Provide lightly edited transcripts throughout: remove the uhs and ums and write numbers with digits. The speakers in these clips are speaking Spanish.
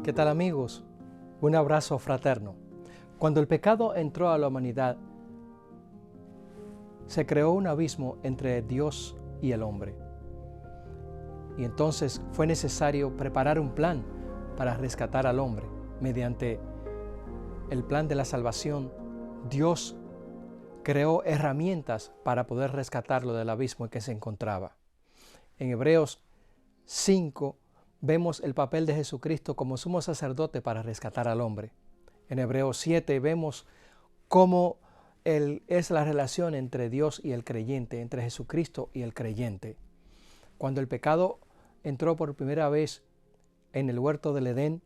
¿Qué tal, amigos? Un abrazo fraterno. Cuando el pecado entró a la humanidad, se creó un abismo entre Dios y el hombre. Y entonces fue necesario preparar un plan para rescatar al hombre. Mediante el plan de la salvación, Dios creó herramientas para poder rescatarlo del abismo en que se encontraba. En Hebreos 5 vemos el papel de Jesucristo como sumo sacerdote para rescatar al hombre. En Hebreos 7 vemos cómo es la relación entre Dios y el creyente, entre Jesucristo y el creyente. Cuando el pecado entró por primera vez en el huerto del Edén,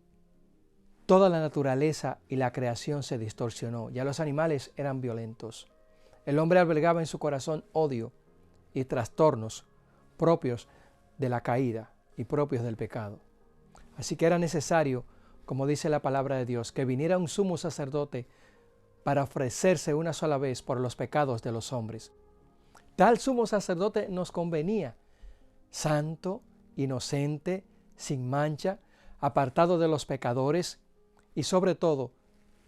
toda la naturaleza y la creación se distorsionó. Ya los animales eran violentos. El hombre albergaba en su corazón odio y trastornos propios de la caída y propios del pecado. Así que era necesario, como dice la palabra de Dios, que viniera un sumo sacerdote para ofrecerse una sola vez por los pecados de los hombres. Tal sumo sacerdote nos convenía, santo, inocente, sin mancha, apartado de los pecadores y sobre todo,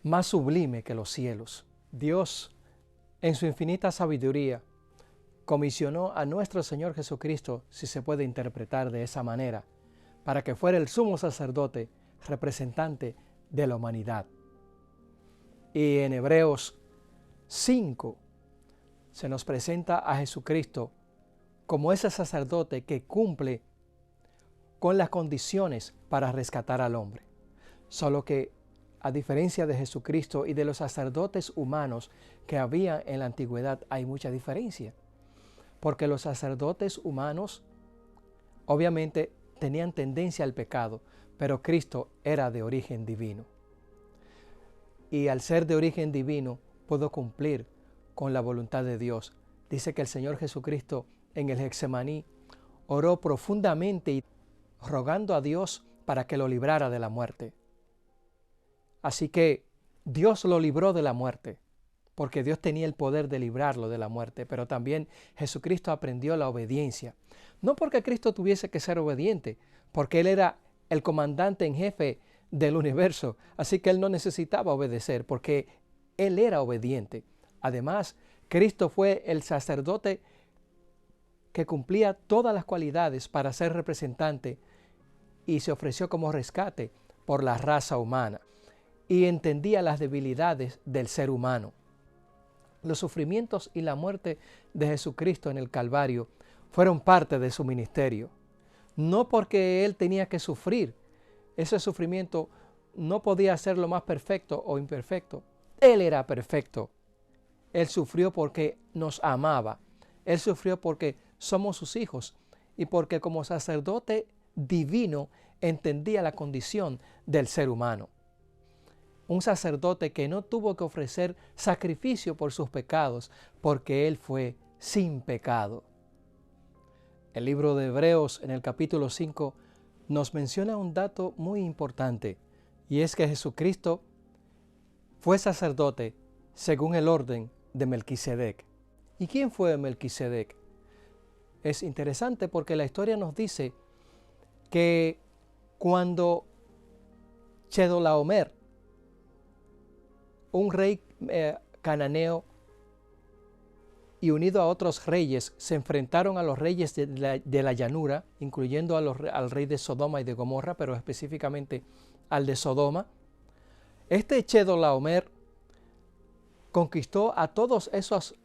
más sublime que los cielos. Dios, en su infinita sabiduría, comisionó a nuestro Señor Jesucristo, si se puede interpretar de esa manera, para que fuera el sumo sacerdote representante de la humanidad. Y en Hebreos 5 se nos presenta a Jesucristo como ese sacerdote que cumple con las condiciones para rescatar al hombre. Solo que, a diferencia de Jesucristo y de los sacerdotes humanos que había en la antigüedad, hay mucha diferencia. Porque los sacerdotes humanos obviamente tenían tendencia al pecado, pero Cristo era de origen divino. Y al ser de origen divino, pudo cumplir con la voluntad de Dios. Dice que el Señor Jesucristo en el Getsemaní oró profundamente y rogando a Dios para que lo librara de la muerte. Así que Dios lo libró de la muerte, porque Dios tenía el poder de librarlo de la muerte, pero también Jesucristo aprendió la obediencia. No porque Cristo tuviese que ser obediente, porque Él era el comandante en jefe del universo, así que Él no necesitaba obedecer, porque Él era obediente. Además, Cristo fue el sacerdote que cumplía todas las cualidades para ser representante y se ofreció como rescate por la raza humana y entendía las debilidades del ser humano. Los sufrimientos y la muerte de Jesucristo en el Calvario fueron parte de su ministerio. No porque Él tenía que sufrir. Ese sufrimiento no podía ser lo más perfecto o imperfecto. Él era perfecto. Él sufrió porque nos amaba. Él sufrió porque somos sus hijos y porque como sacerdote divino entendía la condición del ser humano. Un sacerdote que no tuvo que ofrecer sacrificio por sus pecados, porque Él fue sin pecado. El libro de Hebreos, en el capítulo 5, nos menciona un dato muy importante, y es que Jesucristo fue sacerdote según el orden de Melquisedec. ¿Y quién fue Melquisedec? Es interesante porque la historia nos dice que cuando Chedorlaomer, un rey cananeo y unido a otros reyes, se enfrentaron a los reyes de la llanura, incluyendo al rey de Sodoma y de Gomorra, pero específicamente al de Sodoma. Este Chedorlaomer conquistó a todos esos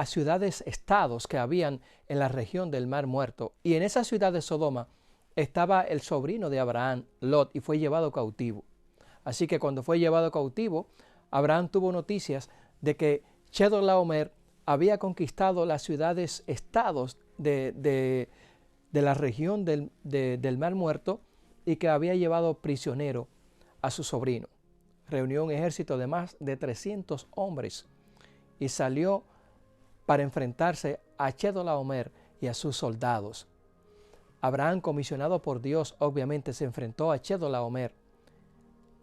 ciudades-estados que habían en la región del Mar Muerto. Y en esa ciudad de Sodoma estaba el sobrino de Abraham, Lot, y fue llevado cautivo. Así que cuando fue llevado cautivo, Abraham tuvo noticias de que Chedorlaomer había conquistado las ciudades-estados de la región del Mar Muerto y que había llevado prisionero a su sobrino. Reunió un ejército de más de 300 hombres y salió para enfrentarse a Chedorlaomer y a sus soldados. Abraham, comisionado por Dios, obviamente se enfrentó a Chedorlaomer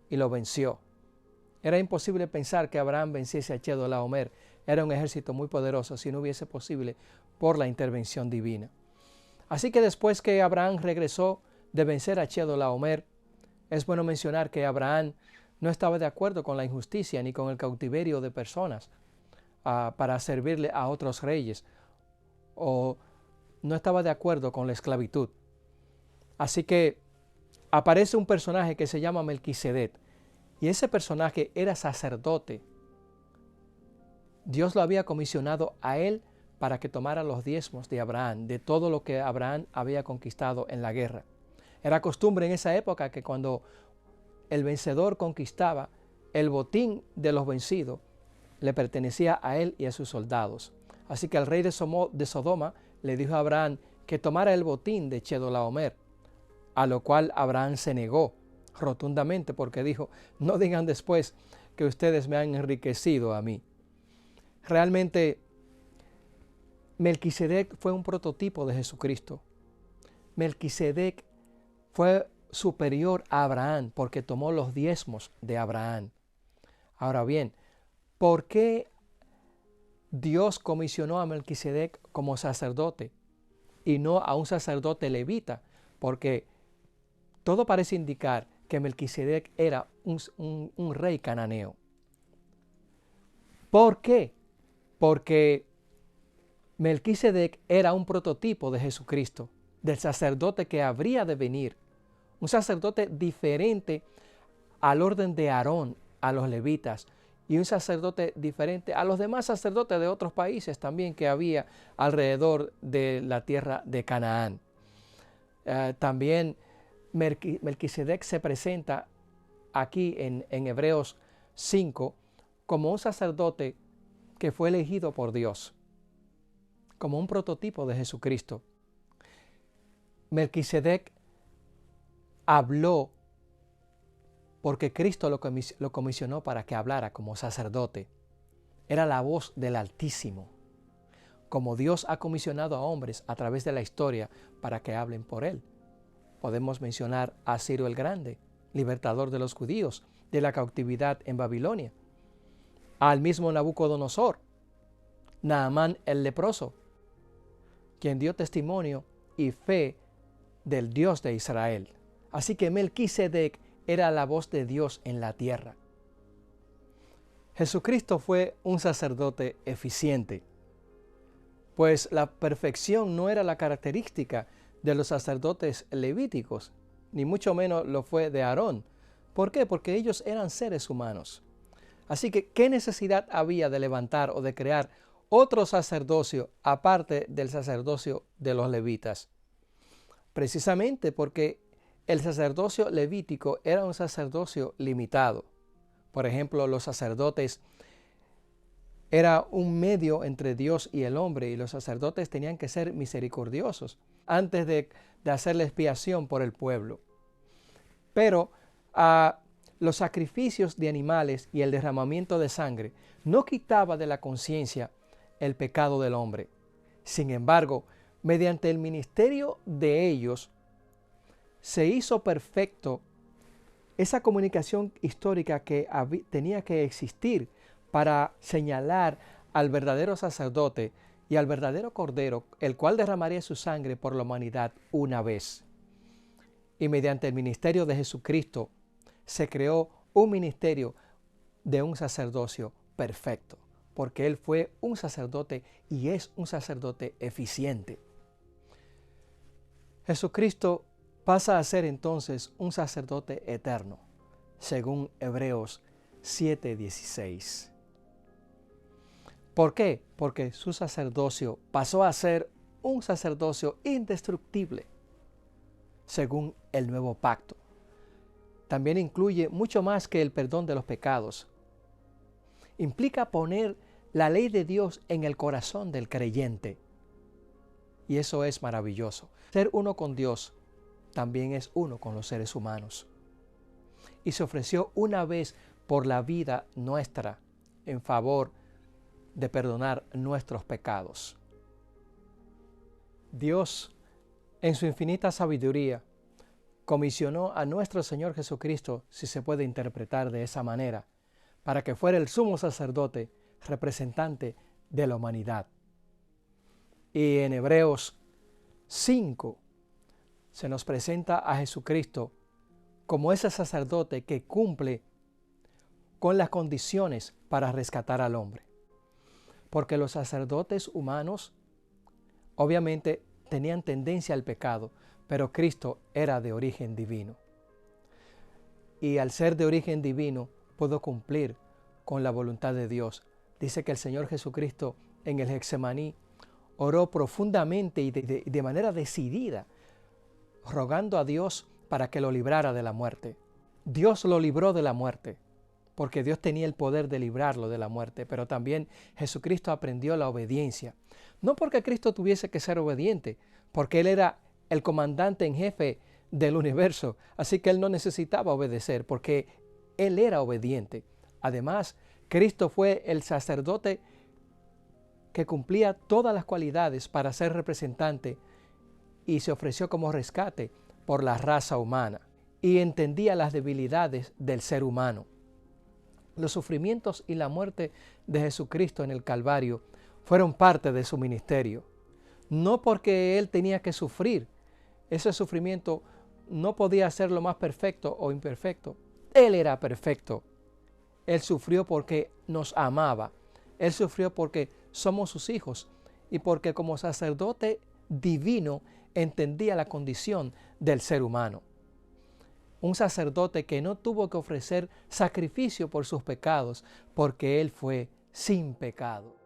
y lo venció. Era imposible pensar que Abraham venciese a Chedorlaomer. Era un ejército muy poderoso si no hubiese posible por la intervención divina. Así que después que Abraham regresó de vencer a Chedorlaomer, Es bueno mencionar que Abraham no estaba de acuerdo con la injusticia ni con el cautiverio de personas para servirle a otros reyes, o no estaba de acuerdo con la esclavitud. Así que aparece un personaje que se llama Melquisedec, y ese personaje era sacerdote. Dios lo había comisionado a él para que tomara los diezmos de Abraham, de todo lo que Abraham había conquistado en la guerra. Era costumbre en esa época que cuando el vencedor conquistaba, el botín de los vencidos le pertenecía a él y a sus soldados. Así que el rey de Sodoma le dijo a Abraham que tomara el botín de Chedorlaomer, a lo cual Abraham se negó rotundamente porque dijo: no digan después que ustedes me han enriquecido a mí. Realmente Melquisedec fue un prototipo de Jesucristo. Melquisedec fue superior a Abraham porque tomó los diezmos de Abraham. Ahora bien, ¿por qué Dios comisionó a Melquisedec como sacerdote y no a un sacerdote levita? Porque todo parece indicar que Melquisedec era un rey cananeo. ¿Por qué? Porque Melquisedec era un prototipo de Jesucristo, del sacerdote que habría de venir, un sacerdote diferente al orden de Aarón, a los levitas, y un sacerdote diferente a los demás sacerdotes de otros países también que había alrededor de la tierra de Canaán. También Melquisedec se presenta aquí en Hebreos 5 como un sacerdote que fue elegido por Dios, como un prototipo de Jesucristo. Melquisedec habló porque Cristo lo comisionó para que hablara como sacerdote. Era la voz del Altísimo, como Dios ha comisionado a hombres a través de la historia para que hablen por Él. Podemos mencionar a Ciro el Grande, libertador de los judíos de la cautividad en Babilonia, al mismo Nabucodonosor, Naamán el leproso, quien dio testimonio y fe del Dios de Israel. Así que Melquisedec era la voz de Dios en la tierra. Jesucristo fue un sacerdote eficiente, pues la perfección no era la característica de los sacerdotes levíticos, ni mucho menos lo fue de Aarón. ¿Por qué? Porque ellos eran seres humanos. Así que, ¿qué necesidad había de levantar o de crear otro sacerdocio aparte del sacerdocio de los levitas? Precisamente porque el sacerdocio levítico era un sacerdocio limitado. Por ejemplo, los sacerdotes era un medio entre Dios y el hombre, y los sacerdotes tenían que ser misericordiosos antes de hacer la expiación por el pueblo. Pero los sacrificios de animales y el derramamiento de sangre no quitaba de la conciencia el pecado del hombre. Sin embargo, mediante el ministerio de ellos, se hizo perfecto esa comunicación histórica que tenía que existir para señalar al verdadero sacerdote y al verdadero Cordero, el cual derramaría su sangre por la humanidad una vez. Y mediante el ministerio de Jesucristo se creó un ministerio de un sacerdocio perfecto, porque Él fue un sacerdote y es un sacerdote eficiente. Jesucristo pasa a ser entonces un sacerdote eterno, según Hebreos 7:16. ¿Por qué? Porque su sacerdocio pasó a ser un sacerdocio indestructible, según el nuevo pacto. También incluye mucho más que el perdón de los pecados. Implica poner la ley de Dios en el corazón del creyente. Y eso es maravilloso. Ser uno con Dios también es uno con los seres humanos. Y se ofreció una vez por la vida nuestra en favor de perdonar nuestros pecados. Dios, en su infinita sabiduría, comisionó a nuestro Señor Jesucristo, si se puede interpretar de esa manera, para que fuera el sumo sacerdote, representante de la humanidad. Y en Hebreos 5 se nos presenta a Jesucristo como ese sacerdote que cumple con las condiciones para rescatar al hombre. Porque los sacerdotes humanos obviamente tenían tendencia al pecado, pero Cristo era de origen divino. Y al ser de origen divino, pudo cumplir con la voluntad de Dios. Dice que el Señor Jesucristo en el Getsemaní oró profundamente y de manera decidida, rogando a Dios para que lo librara de la muerte. Dios lo libró de la muerte, porque Dios tenía el poder de librarlo de la muerte, pero también Jesucristo aprendió la obediencia. No porque Cristo tuviese que ser obediente, porque Él era el comandante en jefe del universo, así que Él no necesitaba obedecer, porque Él era obediente. Además, Cristo fue el sacerdote que cumplía todas las cualidades para ser representante y se ofreció como rescate por la raza humana y entendía las debilidades del ser humano. Los sufrimientos y la muerte de Jesucristo en el Calvario fueron parte de su ministerio. No porque Él tenía que sufrir. Ese sufrimiento no podía ser lo más perfecto o imperfecto. Él era perfecto. Él sufrió porque nos amaba. Él sufrió porque somos sus hijos y porque como sacerdote divino entendía la condición del ser humano. Un sacerdote que no tuvo que ofrecer sacrificio por sus pecados porque Él fue sin pecado.